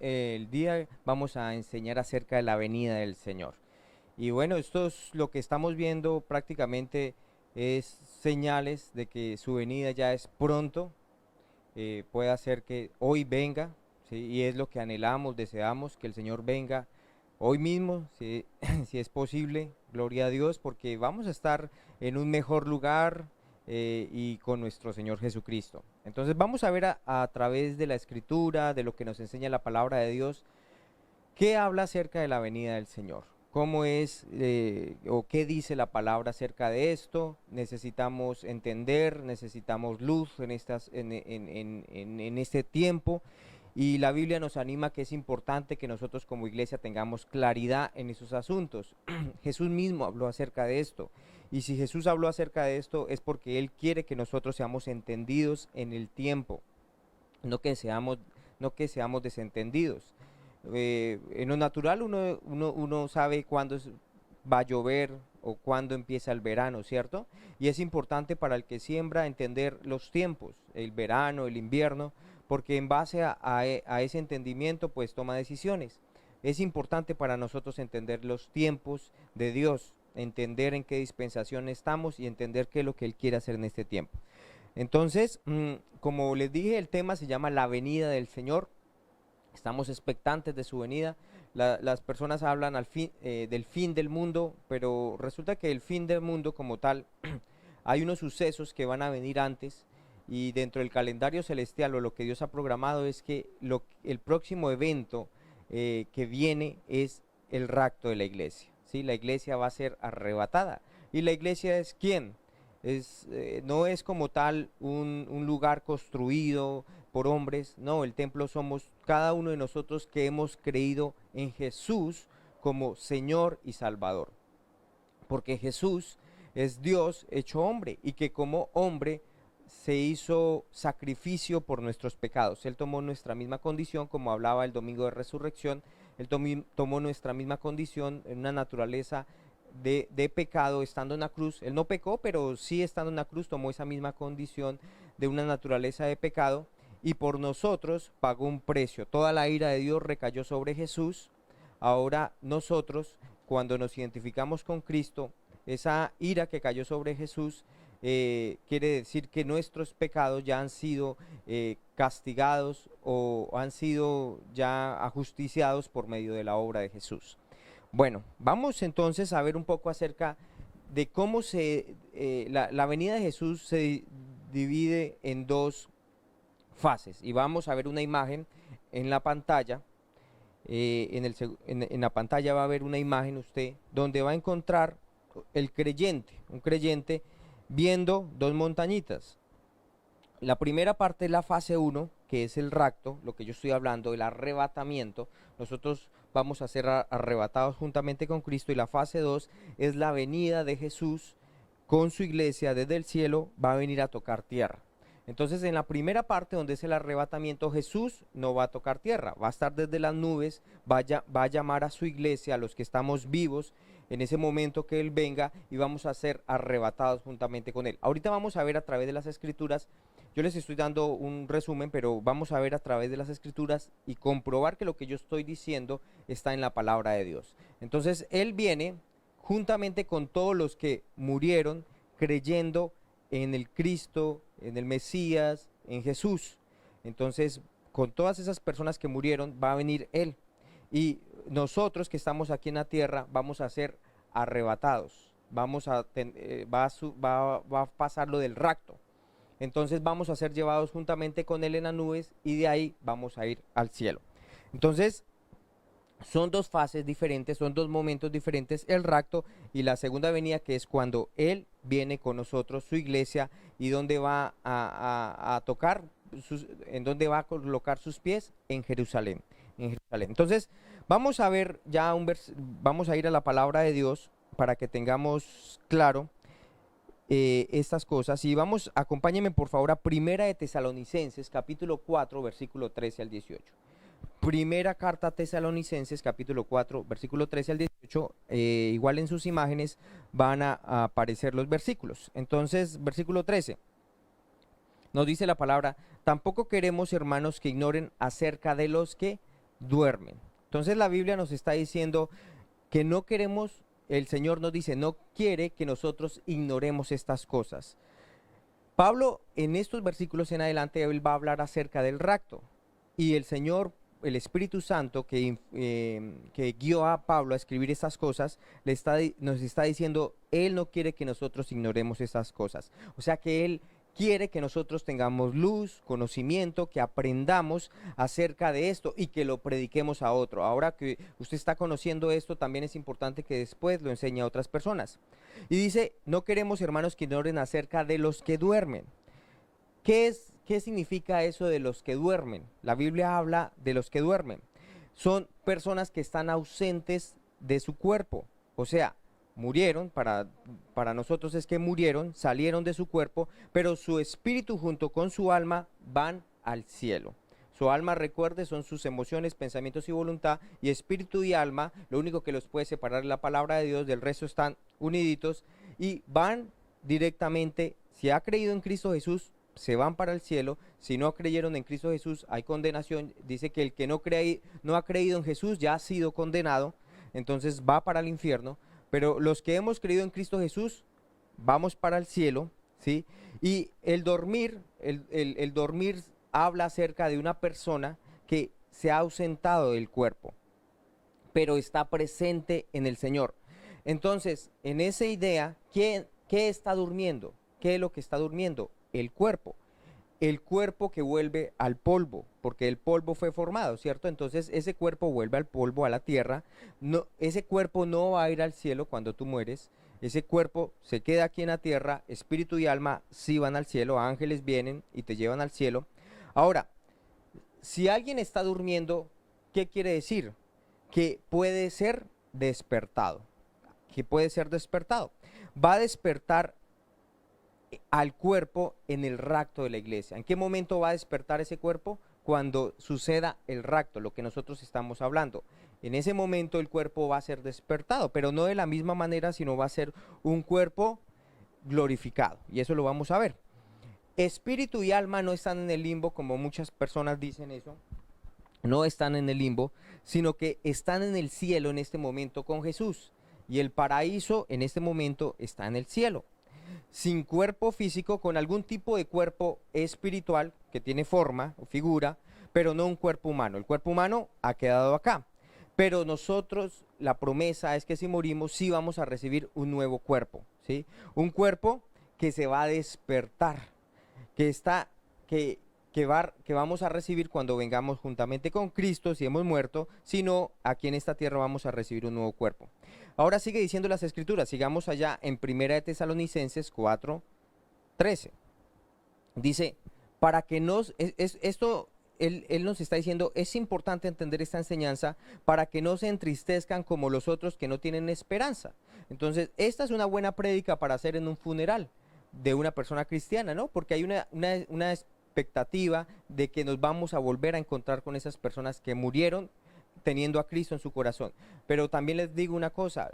el día vamos a enseñar acerca de la venida del Señor. Y bueno, esto es lo que estamos viendo prácticamente, es señales de que su venida ya es pronto. Puede ser que hoy venga, ¿sí? Y es lo que anhelamos, deseamos que el Señor venga hoy mismo, si, si es posible, gloria a Dios, porque vamos a estar en un mejor lugar y con nuestro Señor Jesucristo. Entonces vamos a ver a través de la Escritura, de lo que nos enseña la palabra de Dios, qué habla acerca de la venida del Señor. ¿Cómo es o qué dice la palabra acerca de esto? Necesitamos entender, necesitamos luz en este tiempo, y la Biblia nos anima que es importante que nosotros como iglesia tengamos claridad en esos asuntos. Jesús mismo habló acerca de esto, y si Jesús habló acerca de esto es porque Él quiere que nosotros seamos entendidos en el tiempo, no que seamos, no que seamos desentendidos. En lo natural uno sabe cuándo va a llover o cuándo empieza el verano, ¿cierto? Y es importante para el que siembra entender los tiempos, el verano, el invierno, porque en base a ese entendimiento pues toma decisiones. Es importante para nosotros entender los tiempos de Dios, entender en qué dispensación estamos y entender qué es lo que Él quiere hacer en este tiempo. Entonces, como les dije, el tema se llama la venida del Señor. Estamos expectantes de su venida. Las personas hablan del fin del mundo, pero resulta que el fin del mundo como tal, hay unos sucesos que van a venir antes, y dentro del calendario celestial o lo que Dios ha programado es que el próximo evento que viene es el rapto de la iglesia, ¿sí? La iglesia va a ser arrebatada. ¿Y la iglesia es quién? No es como tal un lugar construido por hombres, no, el templo somos cada uno de nosotros que hemos creído en Jesús como Señor y Salvador, porque Jesús es Dios hecho hombre, y que como hombre se hizo sacrificio por nuestros pecados. Él tomó nuestra misma condición, como hablaba el domingo de resurrección. Él tomó nuestra misma condición en una naturaleza de pecado estando en la cruz. Él no pecó, pero sí estando en la cruz tomó esa misma condición de una naturaleza de pecado, y por nosotros pagó un precio. Toda la ira de Dios recayó sobre Jesús. Ahora nosotros, cuando nos identificamos con Cristo, esa ira que cayó sobre Jesús quiere decir que nuestros pecados ya han sido castigados o han sido ya ajusticiados por medio de la obra de Jesús. Bueno, vamos entonces a ver un poco acerca de cómo la venida de Jesús se divide en dos fases, y vamos a ver una imagen en la pantalla. En la pantalla va a ver una imagen usted donde va a encontrar un creyente viendo dos montañitas. La primera parte es la fase 1, que es el rapto, lo que yo estoy hablando, el arrebatamiento. Nosotros vamos a ser arrebatados juntamente con Cristo, y la fase 2 es la venida de Jesús con su iglesia desde el cielo, va a venir a tocar tierra. Entonces, en la primera parte, donde es el arrebatamiento, Jesús no va a tocar tierra, va a estar desde las nubes, va a llamar a su iglesia, a los que estamos vivos en ese momento que Él venga, y vamos a ser arrebatados juntamente con Él. Ahorita vamos a ver a través de las Escrituras. Yo les estoy dando un resumen, pero vamos a ver a través de las Escrituras y comprobar que lo que yo estoy diciendo está en la palabra de Dios. Entonces, Él viene juntamente con todos los que murieron creyendo en el Cristo, en el Mesías, en Jesús. Entonces, con todas esas personas que murieron va a venir Él, y nosotros que estamos aquí en la tierra vamos a ser arrebatados. Va a pasar lo del rapto. Entonces vamos a ser llevados juntamente con Él en las nubes, y de ahí vamos a ir al cielo. Entonces, son dos fases diferentes, son dos momentos diferentes, el rapto y la segunda venida, que es cuando Él viene con nosotros, su iglesia, y donde va a tocar, en donde va a colocar sus pies, en Jerusalén. Entonces, vamos a ver ya vamos a ir a la palabra de Dios para que tengamos claro estas cosas. Y acompáñenme por favor a Primera de Tesalonicenses, capítulo 4, versículo 13 al 18. Primera carta a Tesalonicenses, capítulo 4, versículo 13 al 18, igual en sus imágenes van a aparecer los versículos. Entonces, versículo 13, nos dice la palabra: tampoco queremos, hermanos, que ignoren acerca de los que duermen. Entonces la Biblia nos está diciendo que no queremos, el Señor nos dice, no quiere que nosotros ignoremos estas cosas. Pablo en estos versículos en adelante, él va a hablar acerca del rapto. Y el Señor, el Espíritu Santo que guió a Pablo a escribir estas cosas, nos está diciendo, Él no quiere que nosotros ignoremos estas cosas. O sea que Él quiere que nosotros tengamos luz, conocimiento, que aprendamos acerca de esto y que lo prediquemos a otro. Ahora que usted está conociendo esto, también es importante que después lo enseñe a otras personas. Y dice, no queremos, hermanos, que ignoren acerca de los que duermen. ¿Qué significa eso de los que duermen? La Biblia habla de los que duermen. Son personas que están ausentes de su cuerpo. O sea, murieron, para nosotros es que murieron, salieron de su cuerpo, pero su espíritu junto con su alma van al cielo. Su alma, recuerde, son sus emociones, pensamientos y voluntad, y espíritu y alma, lo único que los puede separar es la palabra de Dios, del resto están uniditos y van directamente, si ha creído en Cristo Jesús, se van para el cielo. Si no creyeron en Cristo Jesús, hay condenación. Dice que el que no ha creído en Jesús ya ha sido condenado, entonces va para el infierno. Pero los que hemos creído en Cristo Jesús, vamos para el cielo, ¿sí? Y el dormir habla acerca de una persona que se ha ausentado del cuerpo, pero está presente en el Señor. Entonces, en esa idea, ¿qué está durmiendo? ¿Qué es lo que está durmiendo? El cuerpo. El cuerpo que vuelve al polvo, porque el polvo fue formado, ¿cierto? Entonces ese cuerpo vuelve al polvo, a la tierra. No, ese cuerpo no va a ir al cielo cuando tú mueres. Ese cuerpo se queda aquí en la tierra, espíritu y alma sí van al cielo, ángeles vienen y te llevan al cielo. Ahora, si alguien está durmiendo, ¿qué quiere decir? Que puede ser despertado. Que puede ser despertado. Va a despertar al cuerpo en el rapto de la iglesia. ¿En qué momento va a despertar ese cuerpo? Cuando suceda el rapto, lo que nosotros estamos hablando. En ese momento el cuerpo va a ser despertado, pero no de la misma manera, sino va a ser un cuerpo glorificado. Y eso lo vamos a ver. Espíritu y alma no están en el limbo, como muchas personas dicen eso. No están en el limbo, sino que están en el cielo en este momento con Jesús. Y el paraíso en este momento está en el cielo. Sin cuerpo físico, con algún tipo de cuerpo espiritual que tiene forma o figura, pero no un cuerpo humano. El cuerpo humano ha quedado acá. Pero nosotros, la promesa es que si morimos, sí vamos a recibir un nuevo cuerpo, ¿sí? Un cuerpo que se va a despertar, que vamos a recibir cuando vengamos juntamente con Cristo, si hemos muerto, sino aquí en esta tierra vamos a recibir un nuevo cuerpo. Ahora sigue diciendo las Escrituras, sigamos allá en 1 de Tesalonicenses 4:13. Dice, para que él nos está diciendo, es importante entender esta enseñanza para que no se entristezcan como los otros que no tienen esperanza. Entonces, esta es una buena prédica para hacer en un funeral de una persona cristiana, ¿no? Porque hay una expectativa de que nos vamos a volver a encontrar con esas personas que murieron teniendo a Cristo en su corazón. Pero también les digo una cosa,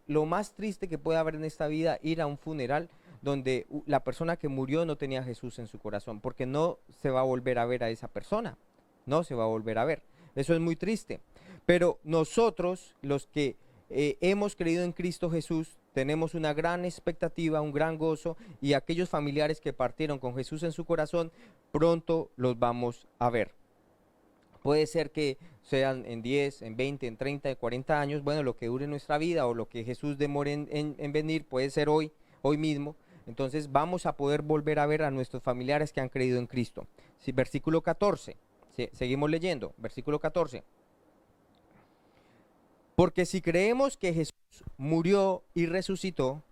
lo más triste que puede haber en esta vida, ir a un funeral donde la persona que murió no tenía a Jesús en su corazón, porque no se va a volver a ver a esa persona, no se va a volver a ver. Eso es muy triste. Pero nosotros, los que hemos creído en Cristo Jesús, tenemos una gran expectativa, un gran gozo, y aquellos familiares que partieron con Jesús en su corazón, pronto los vamos a ver. Puede ser que sean en 10, en 20, en 30, en 40 años, bueno, lo que dure nuestra vida o lo que Jesús demore en venir, puede ser hoy mismo. Entonces vamos a poder volver a ver a nuestros familiares que han creído en Cristo. Sí, versículo 14, sí, seguimos leyendo, versículo 14. Porque si creemos que Jesús murió y resucitó,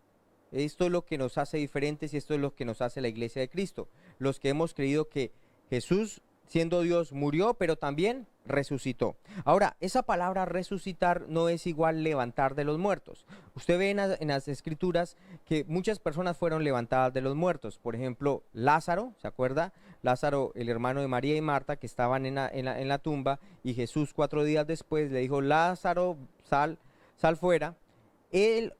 esto es lo que nos hace diferentes y esto es lo que nos hace la iglesia de Cristo. Los que hemos creído que Jesús, siendo Dios, murió, pero también resucitó. Ahora, esa palabra resucitar no es igual levantar de los muertos. Usted ve en las escrituras que muchas personas fueron levantadas de los muertos. Por ejemplo, Lázaro, ¿se acuerda? Lázaro, el hermano de María y Marta, que estaban en la tumba, y Jesús 4 días después le dijo, Lázaro, sal fuera. Él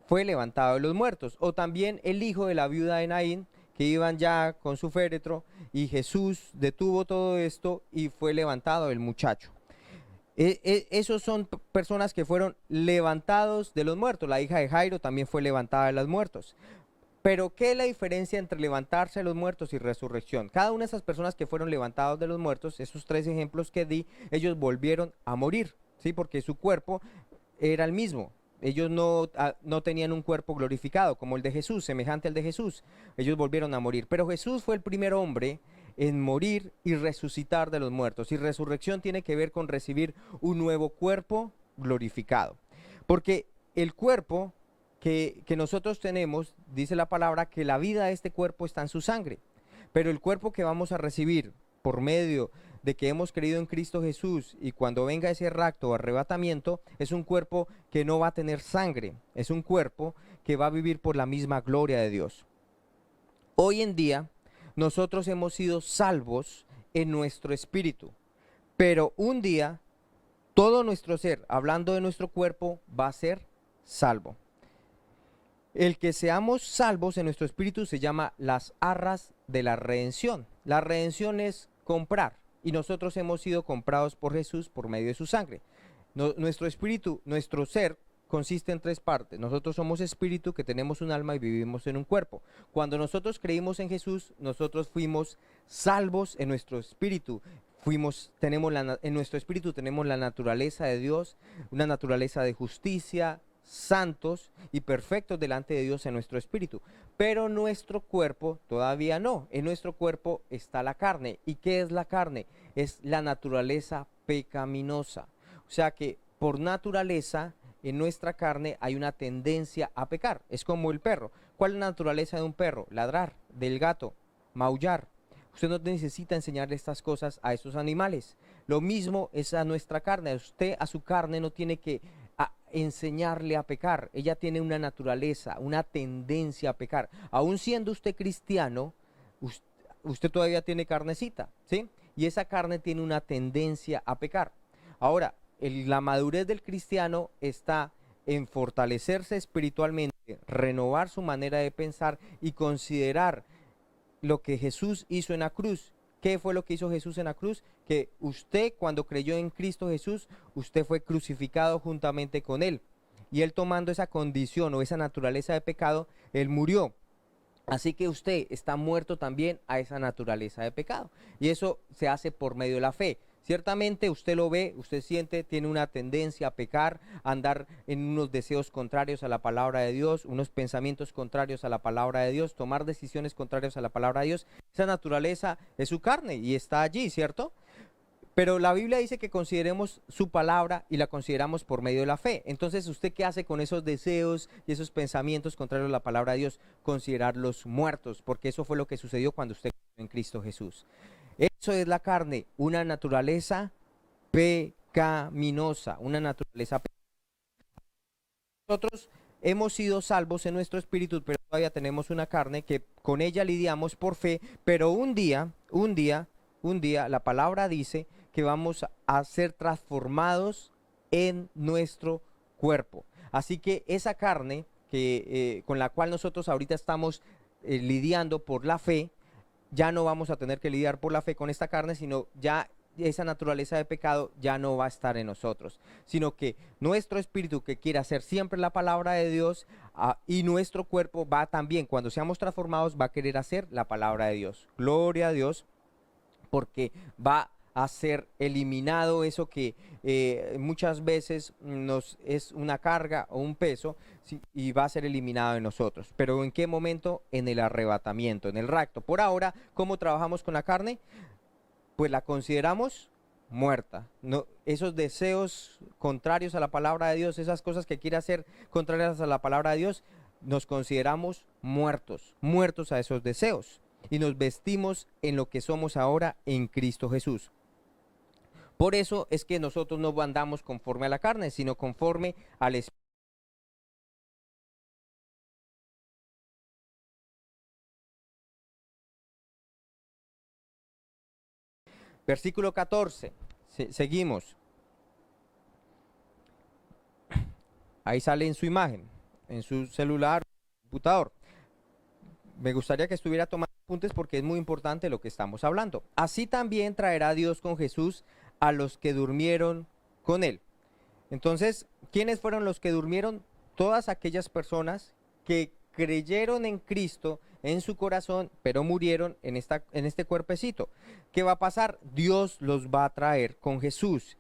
fue levantado de los muertos. O también el hijo de la viuda de Naín, que iban ya con su féretro y Jesús detuvo todo esto y fue levantado el muchacho. Esos son personas que fueron levantados de los muertos. La hija de Jairo también fue levantada de los muertos. Pero, ¿qué es la diferencia entre levantarse de los muertos y resurrección? Cada una de esas personas que fueron levantados de los muertos, esos tres ejemplos que di, ellos volvieron a morir, ¿sí? Porque su cuerpo era el mismo. Ellos no tenían un cuerpo glorificado como el de Jesús, semejante al de Jesús. Ellos volvieron a morir. Pero Jesús fue el primer hombre en morir y resucitar de los muertos. Y resurrección tiene que ver con recibir un nuevo cuerpo glorificado. Porque el cuerpo que nosotros tenemos, dice la palabra, que la vida de este cuerpo está en su sangre. Pero el cuerpo que vamos a recibir por medio de que hemos creído en Cristo Jesús y cuando venga ese rapto o arrebatamiento, es un cuerpo que no va a tener sangre, es un cuerpo que va a vivir por la misma gloria de Dios. Hoy en día, nosotros hemos sido salvos en nuestro espíritu, pero un día todo nuestro ser, hablando de nuestro cuerpo, va a ser salvo. El que seamos salvos en nuestro espíritu se llama las arras de la redención. La redención es comprar y nosotros hemos sido comprados por Jesús por medio de su sangre. Nuestro espíritu, nuestro ser consiste en tres partes. Nosotros somos espíritu que tenemos un alma y vivimos en un cuerpo. Cuando nosotros creímos en Jesús, nosotros fuimos salvos en nuestro espíritu. En nuestro espíritu tenemos la naturaleza de Dios, una naturaleza de justicia, santos y perfectos delante de Dios en nuestro espíritu, pero nuestro cuerpo todavía no. En nuestro cuerpo está la carne. ¿Y qué es la carne? Es la naturaleza pecaminosa. O sea que por naturaleza en nuestra carne hay una tendencia a pecar. Es como el perro. ¿Cuál es la naturaleza de un perro? Ladrar. Del gato, maullar. Usted no necesita enseñarle estas cosas a esos animales. Lo mismo es a nuestra carne. Usted a su carne no tiene que enseñarle a pecar. Ella tiene una naturaleza, una tendencia a pecar. Aún siendo usted cristiano, usted todavía tiene carnecita, ¿sí? Y esa carne tiene una tendencia a pecar. Ahora, la madurez del cristiano está en fortalecerse espiritualmente, renovar su manera de pensar y considerar lo que Jesús hizo en la cruz. ¿Qué fue lo que hizo Jesús en la cruz? Que usted, cuando creyó en Cristo Jesús, usted fue crucificado juntamente con Él. Y Él, tomando esa condición o esa naturaleza de pecado, Él murió. Así que usted está muerto también a esa naturaleza de pecado. Y eso se hace por medio de la fe. Ciertamente usted lo ve, usted siente, tiene una tendencia a pecar, a andar en unos deseos contrarios a la palabra de Dios, unos pensamientos contrarios a la palabra de Dios, tomar decisiones contrarias a la palabra de Dios. Esa naturaleza es su carne y está allí, ¿cierto? Pero la Biblia dice que consideremos su palabra y la consideramos por medio de la fe. Entonces, ¿usted qué hace con esos deseos y esos pensamientos contrarios a la palabra de Dios? Considerarlos muertos, porque eso fue lo que sucedió cuando usted creyó en Cristo Jesús. Eso es la carne, una naturaleza pecaminosa, una naturaleza pecaminosa. Nosotros hemos sido salvos en nuestro espíritu, pero todavía tenemos una carne que con ella lidiamos por fe, pero un día, la palabra dice que vamos a ser transformados en nuestro cuerpo. Así que esa carne con la cual nosotros ahorita estamos lidiando por la fe, ya no vamos a tener que lidiar por la fe con esta carne, sino ya esa naturaleza de pecado ya no va a estar en nosotros, sino que nuestro espíritu, que quiere hacer siempre la palabra de Dios, y nuestro cuerpo va también, cuando seamos transformados, va a querer hacer la palabra de Dios. Gloria a Dios, porque va a ser eliminado eso que muchas veces nos es una carga o un peso, ¿sí? Y va a ser eliminado de nosotros. Pero ¿en qué momento? En el arrebatamiento, en el rapto. Por ahora, ¿cómo trabajamos con la carne? Pues la consideramos muerta. No, esos deseos contrarios a la palabra de Dios, esas cosas que quiere hacer contrarias a la palabra de Dios, nos consideramos muertos, muertos a esos deseos. Y nos vestimos en lo que somos ahora en Cristo Jesús. Por eso es que nosotros no andamos conforme a la carne, sino conforme al Espíritu. Versículo 14, seguimos. Ahí sale en su imagen, en su celular, computador. me gustaría que estuviera tomando apuntes porque es muy importante lo que estamos hablando. Así también traerá Dios con Jesús a los que durmieron con él. Entonces, ¿quiénes fueron los que durmieron? Todas aquellas personas que creyeron en Cristo en su corazón, pero murieron en este cuerpecito. ¿Qué va a pasar? Dios los va a traer con Jesús.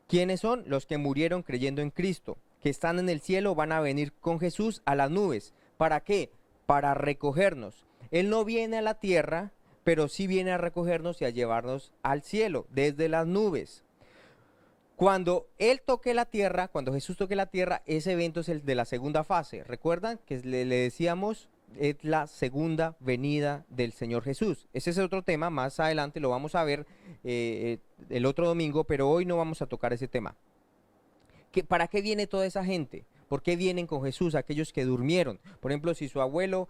¿Quiénes son? Los que murieron creyendo en Cristo, que están en el cielo, van a venir con Jesús a las nubes. ¿Para qué? Para recogernos. Él no viene a la tierra, pero sí viene a recogernos y a llevarnos al cielo, desde las nubes. Cuando Él toque la tierra, cuando Jesús toque la tierra, ese evento es el de la segunda fase. ¿Recuerdan que le decíamos? Es la segunda venida del Señor Jesús. Ese es otro tema, más adelante lo vamos a ver el otro domingo, pero hoy no vamos a tocar ese tema. ¿Para qué viene toda esa gente? ¿Por qué vienen con Jesús aquellos que durmieron? Por ejemplo, si su abuelo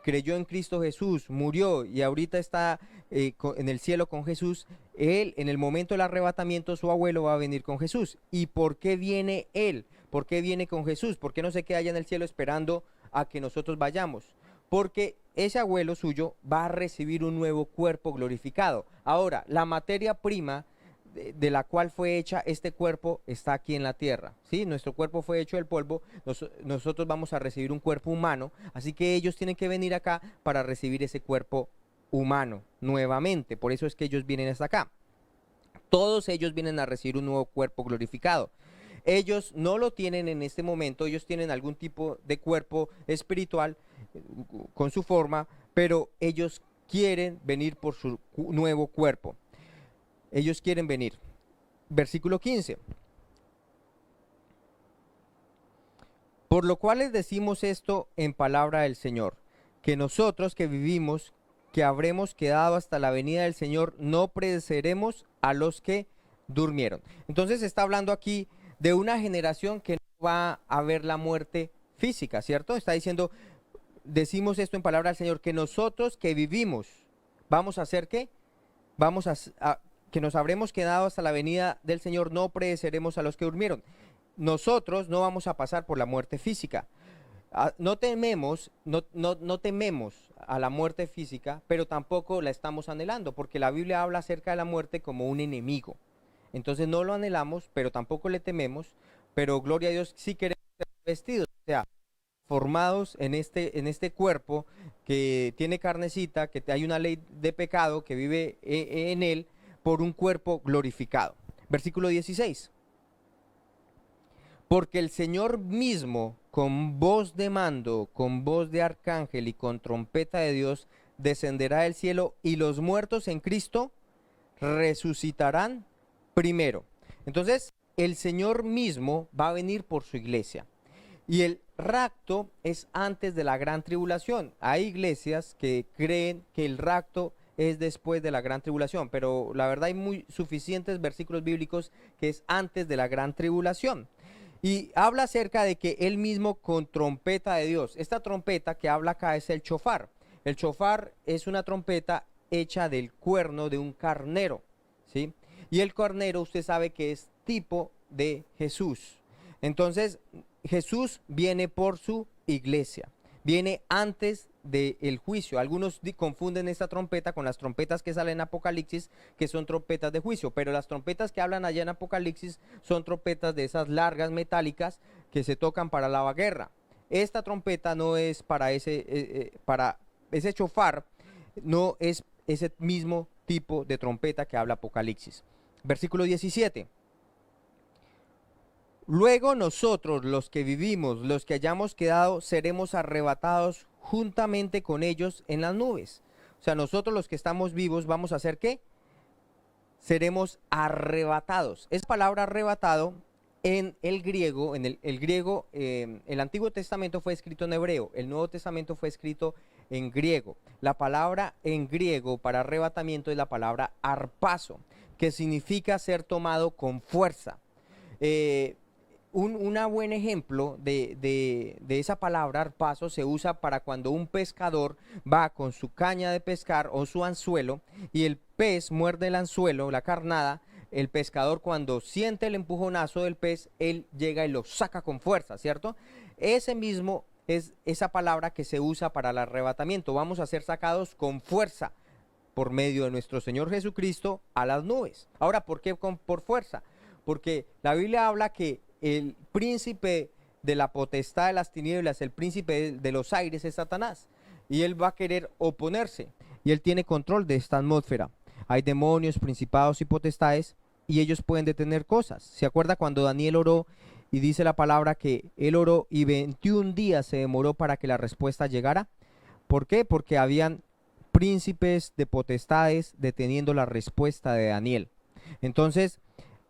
creyó en Cristo Jesús, murió y ahorita está en el cielo con Jesús, él en el momento del arrebatamiento, su abuelo va a venir con Jesús. ¿Y por qué viene él? ¿Por qué viene con Jesús? ¿Por qué no se queda allá en el cielo esperando a que nosotros vayamos? Porque ese abuelo suyo va a recibir un nuevo cuerpo glorificado. Ahora, la materia prima de la cual fue hecha este cuerpo está aquí en la tierra, ¿sí? Nuestro cuerpo fue hecho del polvo, nosotros vamos a recibir un cuerpo humano, así que ellos tienen que venir acá para recibir ese cuerpo humano nuevamente, por eso es que ellos vienen hasta acá. Todos ellos vienen a recibir un nuevo cuerpo glorificado. Ellos no lo tienen en este momento, ellos tienen algún tipo de cuerpo espiritual con su forma, pero ellos quieren venir por su nuevo cuerpo. Ellos quieren venir. Versículo 15. Por lo cual les decimos esto en palabra del Señor, que nosotros que vivimos, que habremos quedado hasta la venida del Señor, no pereceremos a los que durmieron. Entonces está hablando aquí de una generación que no va a ver la muerte física, ¿cierto? Está diciendo, decimos esto en palabra del Señor, que nosotros que vivimos, ¿vamos a hacer qué? Vamos a que nos habremos quedado hasta la venida del Señor, no pereceremos a los que durmieron. Nosotros no vamos a pasar por la muerte física. No tememos a la muerte física, pero tampoco la estamos anhelando, porque la Biblia habla acerca de la muerte como un enemigo. Entonces no lo anhelamos, pero tampoco le tememos, pero gloria a Dios, sí queremos ser vestidos, o sea, formados en este cuerpo que tiene carnecita, que hay una ley de pecado que vive en él, por un cuerpo glorificado. Versículo 16. Porque el Señor mismo, con voz de mando, con voz de arcángel y con trompeta de Dios, descenderá del cielo, y los muertos en Cristo resucitarán primero. Entonces, el Señor mismo va a venir por su iglesia. Y el rapto es antes de la gran tribulación. Hay iglesias que creen que el rapto es después de la gran tribulación, pero la verdad hay muy suficientes versículos bíblicos que es antes de la gran tribulación. Y habla acerca de que él mismo con trompeta de Dios. Esta trompeta que habla acá es el shofar. El shofar es una trompeta hecha del cuerno de un carnero, ¿sí? Y el carnero usted sabe que es tipo de Jesús. Entonces Jesús viene por su iglesia. Viene antes del juicio. Algunos confunden esta trompeta con las trompetas que salen en Apocalipsis, que son trompetas de juicio, pero las trompetas que hablan allá en Apocalipsis son trompetas de esas largas metálicas que se tocan para la guerra. Esta trompeta no es para ese shofar, no es ese mismo tipo de trompeta que habla Apocalipsis. Versículo 17. Luego nosotros, los que vivimos, los que hayamos quedado, seremos arrebatados juntamente con ellos en las nubes. O sea, nosotros los que estamos vivos, ¿vamos a hacer qué? Seremos arrebatados. Esa palabra arrebatado en el griego, el Antiguo Testamento fue escrito en hebreo, el Nuevo Testamento fue escrito en griego. La palabra en griego para arrebatamiento es la palabra arpazo, que significa ser tomado con fuerza. Un buen ejemplo de esa palabra arpazo se usa para cuando un pescador va con su caña de pescar o su anzuelo y el pez muerde el anzuelo, la carnada. El pescador, cuando siente el empujonazo del pez, él llega y lo saca con fuerza, ¿cierto? Ese mismo es esa palabra que se usa para el arrebatamiento. Vamos a ser sacados con fuerza por medio de nuestro Señor Jesucristo a las nubes. Ahora, ¿por qué por fuerza? Porque la Biblia habla que el príncipe de la potestad de las tinieblas, el príncipe de los aires es Satanás. Y él va a querer oponerse. Y él tiene control de esta atmósfera. Hay demonios, principados y potestades, y ellos pueden detener cosas. ¿Se acuerda cuando Daniel oró y dice la palabra que él oró y 21 días se demoró para que la respuesta llegara? ¿Por qué? Porque habían príncipes de potestades deteniendo la respuesta de Daniel. Entonces,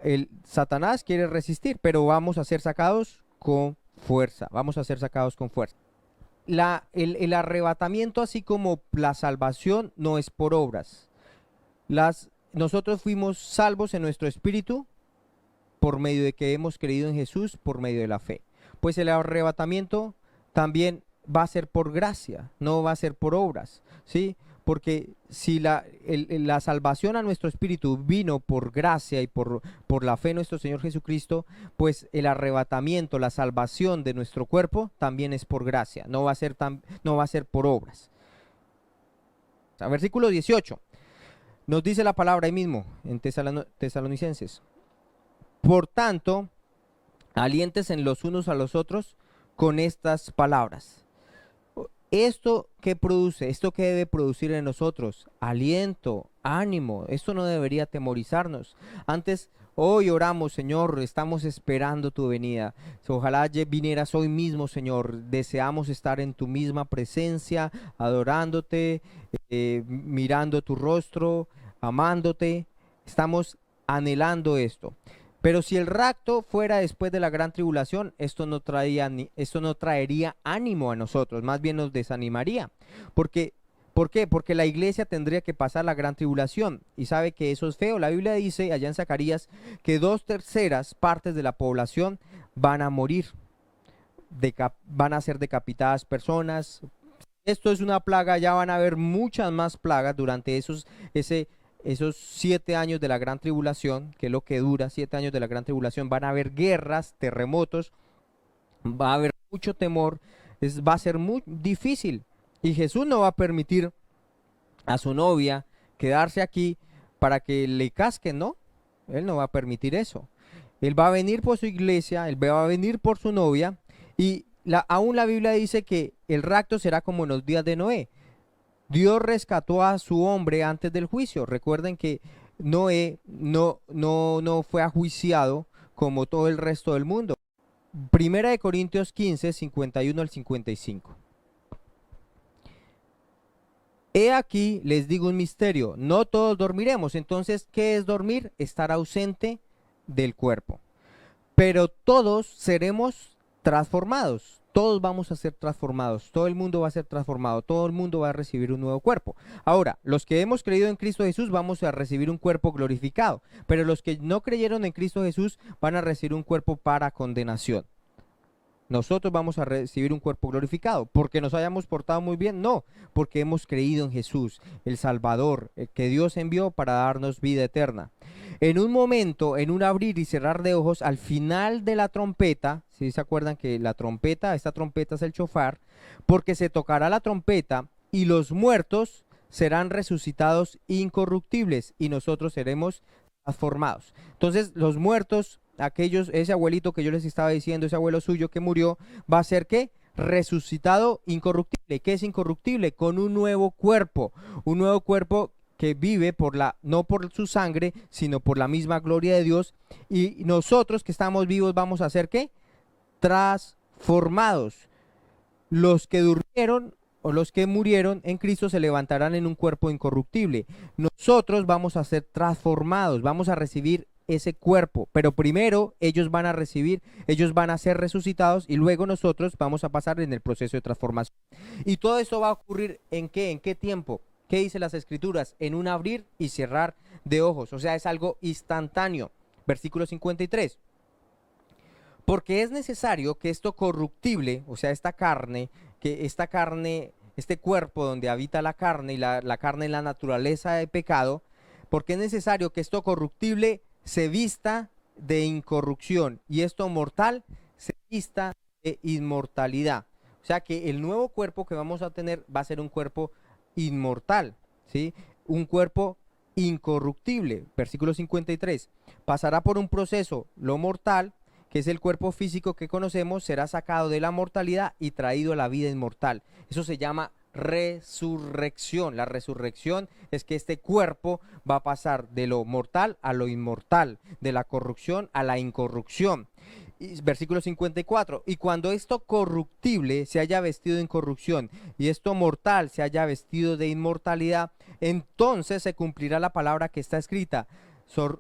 el Satanás quiere resistir, pero vamos a ser sacados con fuerza. Vamos a ser sacados con fuerza. El arrebatamiento, así como la salvación, no es por obras. Nosotros fuimos salvos en nuestro espíritu por medio de que hemos creído en Jesús, por medio de la fe. Pues el arrebatamiento también va a ser por gracia, no va a ser por obras, ¿sí? Porque si la salvación a nuestro espíritu vino por gracia y por la fe en nuestro Señor Jesucristo, pues el arrebatamiento, la salvación de nuestro cuerpo también es por gracia, no va a ser por obras. O sea, versículo 18, nos dice la palabra ahí mismo en Tesalonicenses. Por tanto, aliéntense los unos a los otros con estas palabras. ¿Esto qué produce? ¿Esto qué debe producir en nosotros? Aliento, ánimo. Esto no debería atemorizarnos. Antes, hoy oramos, Señor, estamos esperando tu venida. Ojalá vinieras hoy mismo, Señor. Deseamos estar en tu misma presencia, adorándote, mirando tu rostro, amándote. Estamos anhelando esto. Pero si el rapto fuera después de la gran tribulación, esto no traería ánimo a nosotros, más bien nos desanimaría. ¿Por qué? Porque la iglesia tendría que pasar la gran tribulación. Y sabe que eso es feo. La Biblia dice allá en Zacarías que 2/3 partes de la población van a morir. Van a ser decapitadas personas. Esto es una plaga, ya van a haber muchas más plagas durante esos 7 años de la gran tribulación, que es lo que dura 7 años de la gran tribulación. Van a haber guerras, terremotos, va a haber mucho temor, va a ser muy difícil. Y Jesús no va a permitir a su novia quedarse aquí para que le casquen, ¿no? Él no va a permitir eso. Él va a venir por su iglesia, él va a venir por su novia, y aún la Biblia dice que el rapto será como en los días de Noé. Dios rescató a su hombre antes del juicio. Recuerden que Noé no fue ajuiciado como todo el resto del mundo. Primera de Corintios 15, 51 al 55. He aquí, les digo un misterio, no todos dormiremos. Entonces, ¿qué es dormir? Estar ausente del cuerpo. Pero todos seremos transformados. Todos vamos a ser transformados, todo el mundo va a ser transformado, todo el mundo va a recibir un nuevo cuerpo. Ahora, los que hemos creído en Cristo Jesús vamos a recibir un cuerpo glorificado, pero los que no creyeron en Cristo Jesús van a recibir un cuerpo para condenación. Nosotros vamos a recibir un cuerpo glorificado, porque nos hayamos portado muy bien, no, porque hemos creído en Jesús, el Salvador, el que Dios envió para darnos vida eterna. En un momento, en un abrir y cerrar de ojos, al final de la trompeta, si se acuerdan que esta trompeta es el shofar, porque se tocará la trompeta y los muertos serán resucitados incorruptibles y nosotros seremos transformados. Entonces, los muertos, ese abuelito que yo les estaba diciendo, ese abuelo suyo que murió, va a ser ¿qué? Resucitado incorruptible. ¿Qué es incorruptible? Con un nuevo cuerpo que vive no por su sangre, sino por la misma gloria de Dios. Y nosotros que estamos vivos vamos a ser ¿qué? Transformados. Los que durmieron o los que murieron en Cristo se levantarán en un cuerpo incorruptible. Nosotros vamos a ser transformados, vamos a recibir ese cuerpo, pero primero ellos van a ser resucitados y luego nosotros vamos a pasar en el proceso de transformación. Y todo eso va a ocurrir ¿en qué? ¿En qué tiempo? ¿Qué dice las Escrituras? En un abrir y cerrar de ojos, o sea, es algo instantáneo. Versículo 53. Porque es necesario que esto corruptible, o sea, esta carne, este cuerpo donde habita la carne y la carne es la naturaleza de pecado, porque es necesario que esto corruptible se vista de incorrupción y esto mortal se vista de inmortalidad. O sea que el nuevo cuerpo que vamos a tener va a ser un cuerpo inmortal, ¿sí? Un cuerpo incorruptible. Versículo 53. Pasará por un proceso, lo mortal, que es el cuerpo físico que conocemos, será sacado de la mortalidad y traído a la vida inmortal. Eso se llama resurrección. La resurrección es que este cuerpo va a pasar de lo mortal a lo inmortal, de la corrupción a la incorrupción. Versículo 54, y cuando esto corruptible se haya vestido de incorrupción y esto mortal se haya vestido de inmortalidad, entonces se cumplirá la palabra que está escrita.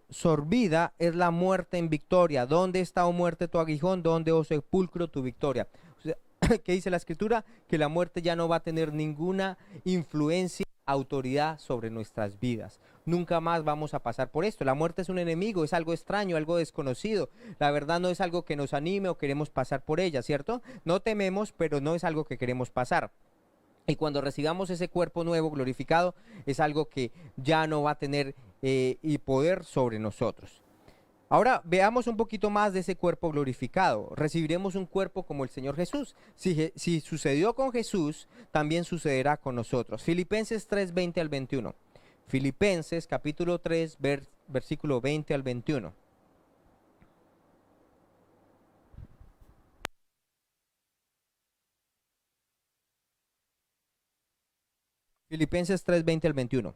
Sorbida es la muerte en victoria. ¿Dónde está, oh muerte, tu aguijón? ¿Dónde, oh sepulcro, tu victoria? O sea, ¿qué dice la escritura? Que la muerte ya no va a tener ninguna influencia, autoridad sobre nuestras vidas. Nunca más vamos a pasar por esto. La muerte es un enemigo, es algo extraño, algo desconocido. La verdad no es algo que nos anime o queremos pasar por ella, ¿cierto? No tememos, pero no es algo que queremos pasar. Y cuando recibamos ese cuerpo nuevo glorificado, es algo que ya no va a tener y poder sobre nosotros. Ahora veamos un poquito más de ese cuerpo glorificado. Recibiremos un cuerpo como el Señor Jesús. Si sucedió con Jesús, también sucederá con nosotros. Filipenses 3, 20 al 21. Filipenses capítulo 3, versículo 20 al 21. Filipenses 3, 20 al 21.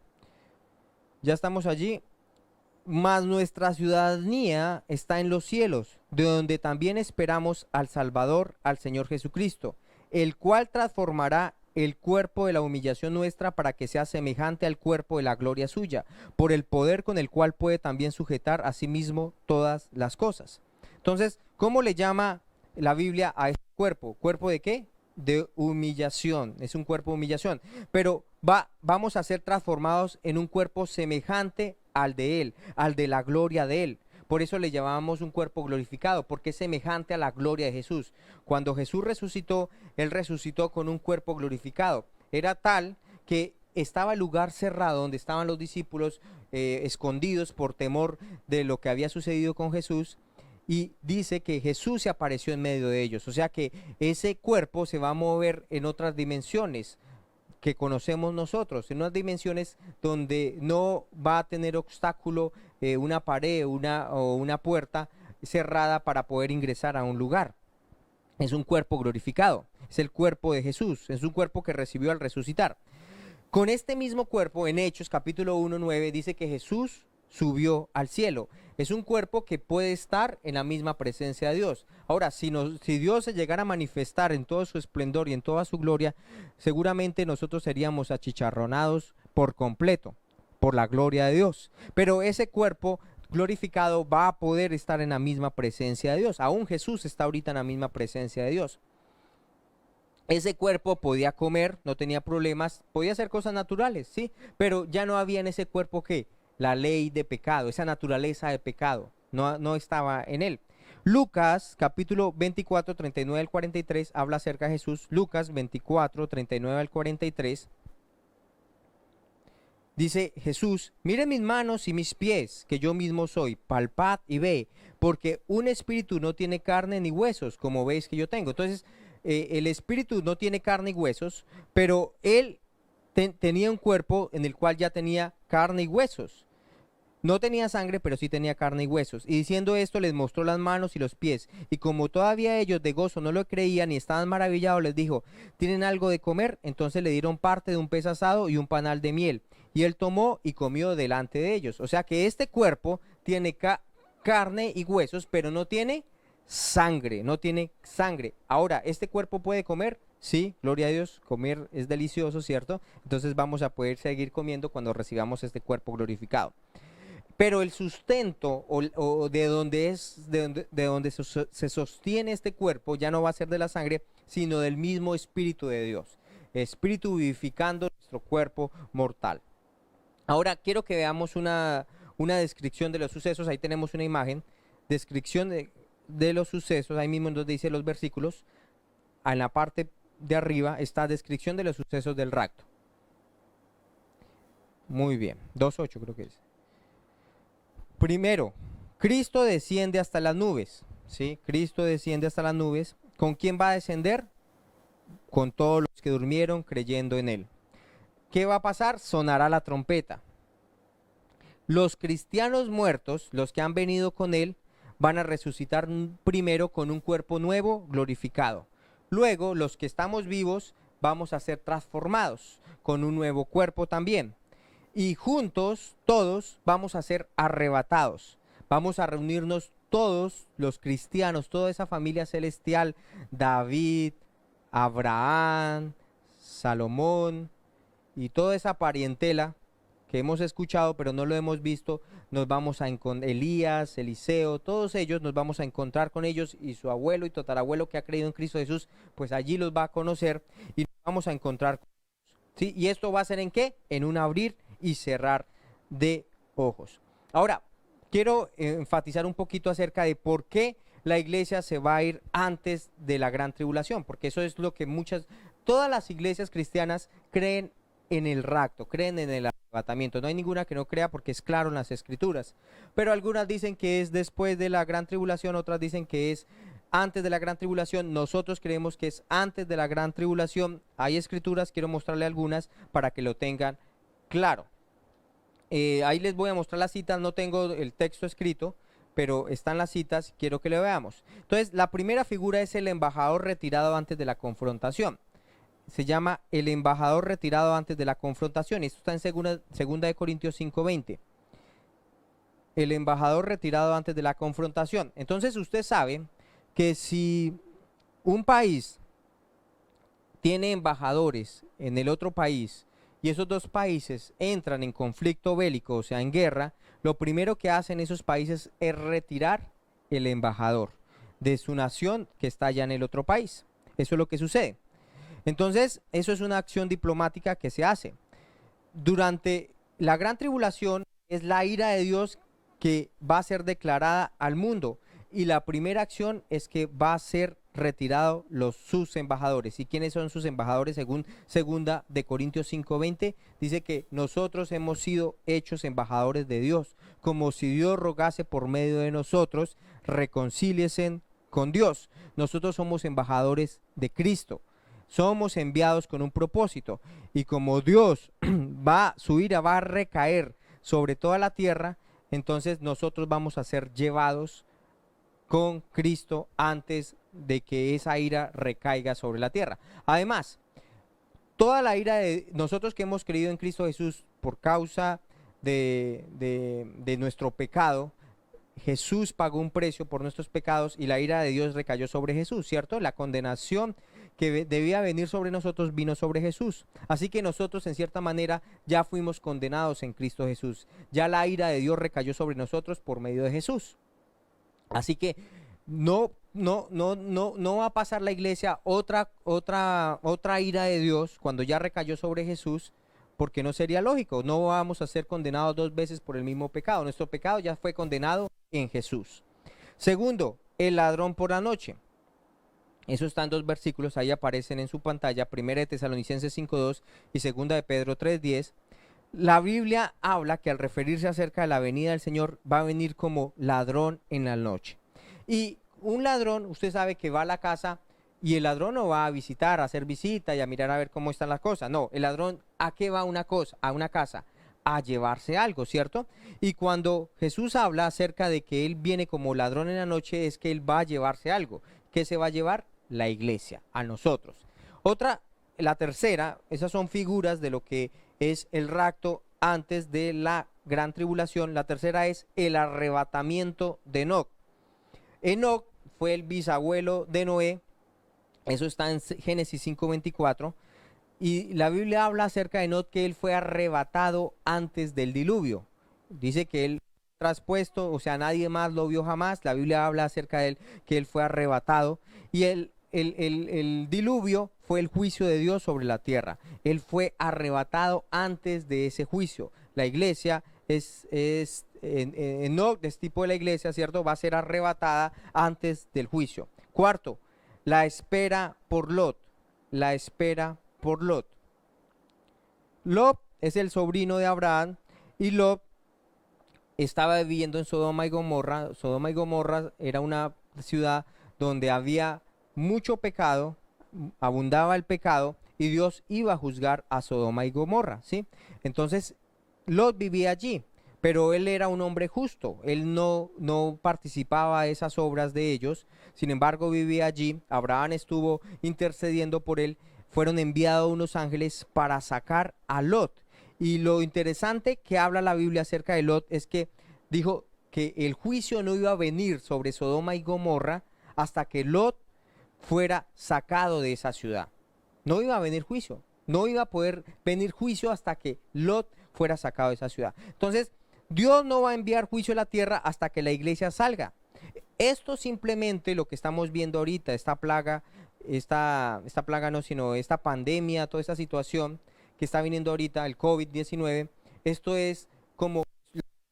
Ya estamos allí. Mas nuestra ciudadanía está en los cielos, de donde también esperamos al Salvador, al Señor Jesucristo, el cual transformará el cuerpo de la humillación nuestra para que sea semejante al cuerpo de la gloria suya, por el poder con el cual puede también sujetar a sí mismo todas las cosas. Entonces, ¿cómo le llama la Biblia a este cuerpo? ¿Cuerpo de qué? De humillación, es un cuerpo de humillación, pero vamos a ser transformados en un cuerpo semejante al de Él, al de la gloria de Él. Por eso le llamamos un cuerpo glorificado, porque es semejante a la gloria de Jesús. Cuando Jesús resucitó, Él resucitó con un cuerpo glorificado. Era tal que estaba el lugar cerrado donde estaban los discípulos escondidos por temor de lo que había sucedido con Jesús. Y dice que Jesús se apareció en medio de ellos. O sea que ese cuerpo se va a mover en otras dimensiones que conocemos nosotros, en unas dimensiones donde no va a tener obstáculo una pared o una puerta cerrada para poder ingresar a un lugar. Es un cuerpo glorificado, es el cuerpo de Jesús, es un cuerpo que recibió al resucitar. Con este mismo cuerpo, en Hechos capítulo 1:9 dice que Jesús subió al cielo. Es un cuerpo que puede estar en la misma presencia de Dios. Ahora, si Dios se llegara a manifestar en todo su esplendor y en toda su gloria, seguramente nosotros seríamos achicharronados por completo, por la gloria de Dios. Pero ese cuerpo glorificado va a poder estar en la misma presencia de Dios. Aún Jesús está ahorita en la misma presencia de Dios. Ese cuerpo podía comer, no tenía problemas, podía hacer cosas naturales, ¿sí? Pero ya no había en ese cuerpo que la ley de pecado, esa naturaleza de pecado, no estaba en él. Lucas capítulo 24, 39 al 43 habla acerca de Jesús. Lucas 24, 39 al 43. Dice Jesús, miren mis manos y mis pies, que yo mismo soy, palpad y ve, porque un espíritu no tiene carne ni huesos, como veis que yo tengo. Entonces, el espíritu no tiene carne y huesos, pero él tenía un cuerpo en el cual ya tenía carne y huesos. No tenía sangre, pero sí tenía carne y huesos. Y diciendo esto, les mostró las manos y los pies. Y como todavía ellos de gozo no lo creían y estaban maravillados, les dijo, ¿tienen algo de comer? Entonces le dieron parte de un pez asado y un panal de miel. Y él tomó y comió delante de ellos. O sea que este cuerpo tiene carne y huesos, pero no tiene sangre, no tiene sangre. Ahora, ¿este cuerpo puede comer? Sí, gloria a Dios, comer es delicioso, ¿cierto? Entonces vamos a poder seguir comiendo cuando recibamos este cuerpo glorificado. Pero el sustento o de donde se sostiene este cuerpo ya no va a ser de la sangre, sino del mismo Espíritu de Dios. Espíritu vivificando nuestro cuerpo mortal. Ahora quiero que veamos una descripción de los sucesos. Ahí tenemos una imagen. Descripción de los sucesos. Ahí mismo donde dice los versículos. En la parte de arriba está descripción de los sucesos del rapto. Muy bien. 2.8 creo que es. Primero, Cristo desciende hasta las nubes, ¿sí? Cristo desciende hasta las nubes. ¿Con quién va a descender? con todos los que durmieron creyendo en él. ¿Qué va a pasar? Sonará la trompeta. Los cristianos muertos, los que han venido con él, van a resucitar primero con un cuerpo nuevo, glorificado. Luego, los que estamos vivos, vamos a ser transformados con un nuevo cuerpo también. Y juntos, todos, vamos a ser arrebatados. Vamos a reunirnos todos los cristianos, toda esa familia celestial, David, Abraham, Salomón y toda esa parentela que hemos escuchado pero no lo hemos visto, nos vamos a encontrar, Elías, Eliseo, todos ellos nos vamos a encontrar con ellos, y su abuelo y tatarabuelo que ha creído en Cristo Jesús, pues allí los va a conocer y nos vamos a encontrar con ellos, ¿sí? Y esto va a ser ¿en qué? En un abrir y cerrar de ojos. Ahora, quiero enfatizar un poquito acerca de por qué la iglesia se va a ir antes de la gran tribulación, porque eso es lo que todas las iglesias cristianas creen en el rapto, creen en el arrebatamiento. No hay ninguna que no crea, porque es claro en las escrituras, pero algunas dicen que es después de la gran tribulación, otras dicen que es antes de la gran tribulación. Nosotros creemos que es antes de la gran tribulación. Hay escrituras, quiero mostrarle algunas para que lo tengan claro. Ahí les voy a mostrar las citas, no tengo el texto escrito, pero están las citas, quiero que lo veamos. Entonces, la primera figura es el embajador retirado antes de la confrontación. Se llama el embajador retirado antes de la confrontación. Esto está en segunda de Corintios 5:20. El embajador retirado antes de la confrontación. Entonces, usted sabe que si un país tiene embajadores en el otro país y esos dos países entran en conflicto bélico, o sea, en guerra, lo primero que hacen esos países es retirar el embajador de su nación que está allá en el otro país. Eso es lo que sucede. Entonces, eso es una acción diplomática que se hace. Durante la gran tribulación es la ira de Dios que va a ser declarada al mundo, y la primera acción es que va a ser retirado sus embajadores. ¿Y quiénes son sus embajadores? Según segunda de Corintios 5:20, dice que nosotros hemos sido hechos embajadores de Dios, como si Dios rogase por medio de nosotros, reconcíliesen con Dios. Nosotros somos embajadores de Cristo. Somos enviados con un propósito, y como Dios su ira va a recaer sobre toda la tierra, entonces nosotros vamos a ser llevados con Cristo antes de que esa ira recaiga sobre la tierra. Además, toda la ira de nosotros que hemos creído en Cristo Jesús por causa de nuestro pecado, Jesús pagó un precio por nuestros pecados y la ira de Dios recayó sobre Jesús, ¿cierto? La condenación que debía venir sobre nosotros vino sobre Jesús. Así que nosotros, en cierta manera, ya fuimos condenados en Cristo Jesús. Ya la ira de Dios recayó sobre nosotros por medio de Jesús. Así que no va a pasar la iglesia otra ira de Dios cuando ya recayó sobre Jesús, porque no sería lógico. No vamos a ser condenados dos veces por el mismo pecado. Nuestro pecado ya fue condenado en Jesús. Segundo, el ladrón por la noche. Eso está en dos versículos, ahí aparecen en su pantalla, 1 de Tesalonicenses 5:2 y 2 de Pedro 3:10. La Biblia habla que al referirse acerca de la venida del Señor, va a venir como ladrón en la noche. Y un ladrón, usted sabe que va a la casa, y el ladrón no va a visitar, a hacer visita y a mirar a ver cómo están las cosas. No, el ladrón, ¿a qué va a una casa? A llevarse algo, ¿cierto? Y cuando Jesús habla acerca de que Él viene como ladrón en la noche, es que Él va a llevarse algo. ¿Qué se va a llevar? La iglesia, a nosotros. La tercera, esas son figuras de lo que es el rapto antes de la gran tribulación. La tercera es el arrebatamiento de Enoc. Enoc fue el bisabuelo de Noé. Eso está en Génesis 5:24. Y la Biblia habla acerca de Enoc, que él fue arrebatado antes del diluvio. Dice que él traspuesto, o sea, nadie más lo vio jamás. La Biblia habla acerca de él, que él fue arrebatado. Y el diluvio fue el juicio de Dios sobre la tierra. Él fue arrebatado antes de ese juicio. La iglesia Enoc, de este tipo de la iglesia, ¿cierto? Va a ser arrebatada antes del juicio. Cuarto, la espera por Lot. La espera por Lot. Lot es el sobrino de Abraham, y Lot estaba viviendo en Sodoma y Gomorra. Sodoma y Gomorra era una ciudad donde había mucho pecado, abundaba el pecado y Dios iba a juzgar a Sodoma y Gomorra, ¿sí? Entonces, Lot vivía allí, pero él era un hombre justo, él no participaba de esas obras de ellos, sin embargo vivía allí, Abraham estuvo intercediendo por él, fueron enviados unos ángeles para sacar a Lot. Y lo interesante que habla la Biblia acerca de Lot es que dijo que el juicio no iba a venir sobre Sodoma y Gomorra hasta que Lot fuera sacado de esa ciudad. No iba a venir juicio, no iba a poder venir juicio hasta que Lot fuera sacado de esa ciudad. Entonces, Dios no va a enviar juicio a la tierra hasta que la iglesia salga. Esto simplemente lo que estamos viendo ahorita, esta plaga no, sino esta pandemia, toda esta situación que está viniendo ahorita, el COVID-19, esto es como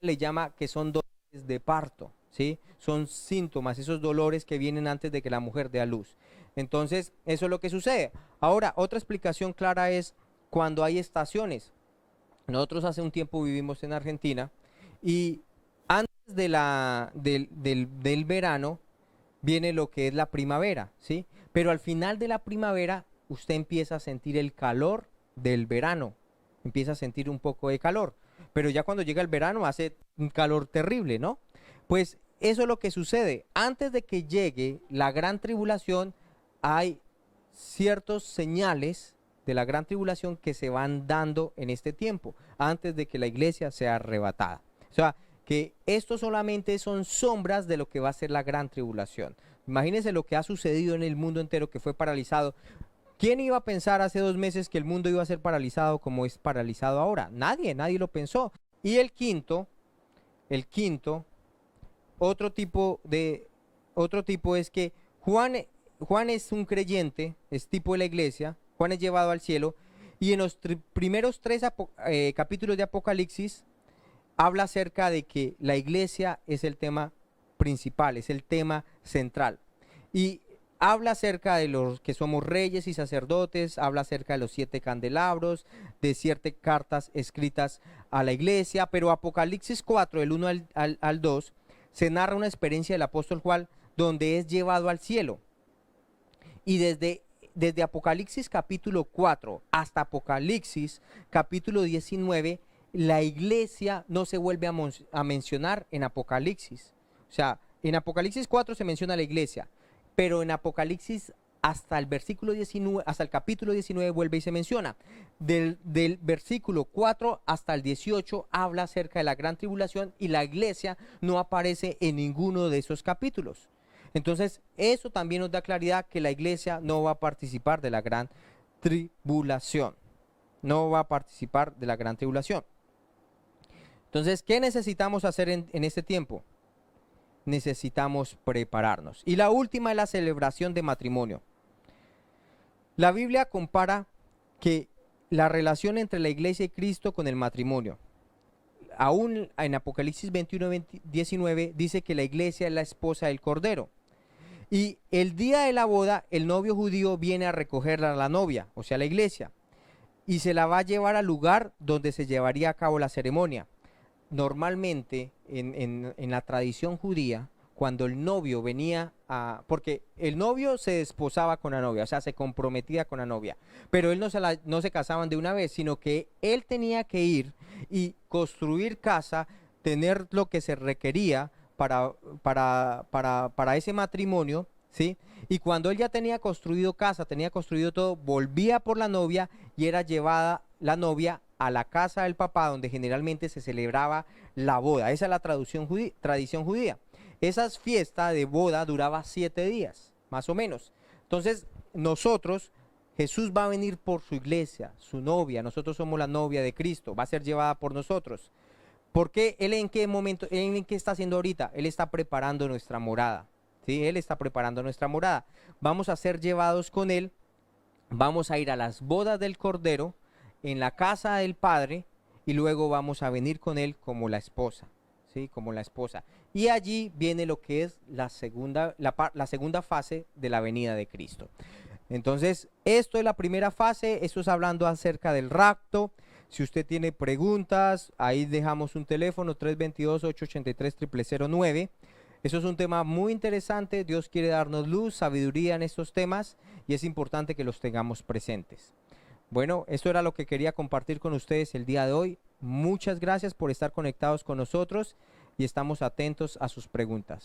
le llama que son dolores de parto, ¿sí? Son síntomas, esos dolores que vienen antes de que la mujer dé a luz. Entonces, eso es lo que sucede. Ahora, otra explicación clara es cuando hay estaciones. Nosotros hace un tiempo vivimos en Argentina y antes del verano viene lo que es la primavera, ¿sí? Pero al final de la primavera usted empieza a sentir el calor del verano, empieza a sentir un poco de calor, pero ya cuando llega el verano hace un calor terrible, ¿no? Pues eso es lo que sucede. Antes de que llegue la gran tribulación, hay ciertos señales de la gran tribulación que se van dando en este tiempo, antes de que la iglesia sea arrebatada. O sea, que esto solamente son sombras de lo que va a ser la gran tribulación. Imagínense lo que ha sucedido en el mundo entero, que fue paralizado. ¿Quién iba a pensar hace 2 meses que el mundo iba a ser paralizado como es paralizado ahora? Nadie lo pensó. Y el quinto, otro tipo es que Juan es un creyente, es tipo de la iglesia, Juan es llevado al cielo, y en los primeros 3 capítulos de Apocalipsis habla acerca de que la iglesia es el tema principal, es el tema central. Y habla acerca de los que somos reyes y sacerdotes, habla acerca de los 7 candelabros, de 7 cartas escritas a la iglesia, pero Apocalipsis 4, del 1 al 2, se narra una experiencia del apóstol Juan donde es llevado al cielo. Y desde Apocalipsis capítulo 4 hasta Apocalipsis capítulo 19, la iglesia no se vuelve a mencionar en Apocalipsis. O sea, en Apocalipsis 4 se menciona la iglesia, pero en Apocalipsis hasta el versículo 19, hasta el capítulo 19 vuelve y se menciona. Del versículo 4 hasta el 18 habla acerca de la gran tribulación y la iglesia no aparece en ninguno de esos capítulos. Entonces, eso también nos da claridad que la iglesia no va a participar de la gran tribulación. No va a participar de la gran tribulación. Entonces, ¿qué necesitamos hacer en este tiempo? Necesitamos prepararnos. Y la última es la celebración de matrimonio. La Biblia compara que la relación entre la iglesia y Cristo con el matrimonio. Aún en Apocalipsis 21-19 dice que la iglesia es la esposa del Cordero. Y el día de la boda, el novio judío viene a recoger a la novia, o sea, la iglesia, y se la va a llevar al lugar donde se llevaría a cabo la ceremonia. Normalmente, en la tradición judía, cuando el novio venía porque el novio se desposaba con la novia, o sea, se comprometía con la novia, pero él no se casaban de una vez, sino que él tenía que ir y construir casa, tener lo que se requería para ese matrimonio, ¿sí? Y cuando él ya tenía construido casa, tenía construido todo, volvía por la novia y era llevada la novia a la casa del papá, donde generalmente se celebraba la boda. Esa es la tradición judía. Esa fiesta de boda duraba 7 días, más o menos. Entonces, Jesús va a venir por su iglesia, su novia. Nosotros somos la novia de Cristo, va a ser llevada por nosotros. ¿Por qué? ¿Él en qué momento, él en qué está haciendo ahorita? Él está preparando nuestra morada, ¿sí? Él está preparando nuestra morada. Vamos a ser llevados con él, vamos a ir a las bodas del Cordero, en la casa del Padre, y luego vamos a venir con él como la esposa, ¿sí? Como la esposa. Y allí viene lo que es la segunda fase de la venida de Cristo. Entonces, esto es la primera fase, esto es hablando acerca del rapto. Si usted tiene preguntas, ahí dejamos un teléfono 322-883-0009. Eso es un tema muy interesante. Dios quiere darnos luz, sabiduría en estos temas y es importante que los tengamos presentes. Bueno, esto era lo que quería compartir con ustedes el día de hoy. Muchas gracias por estar conectados con nosotros y estamos atentos a sus preguntas.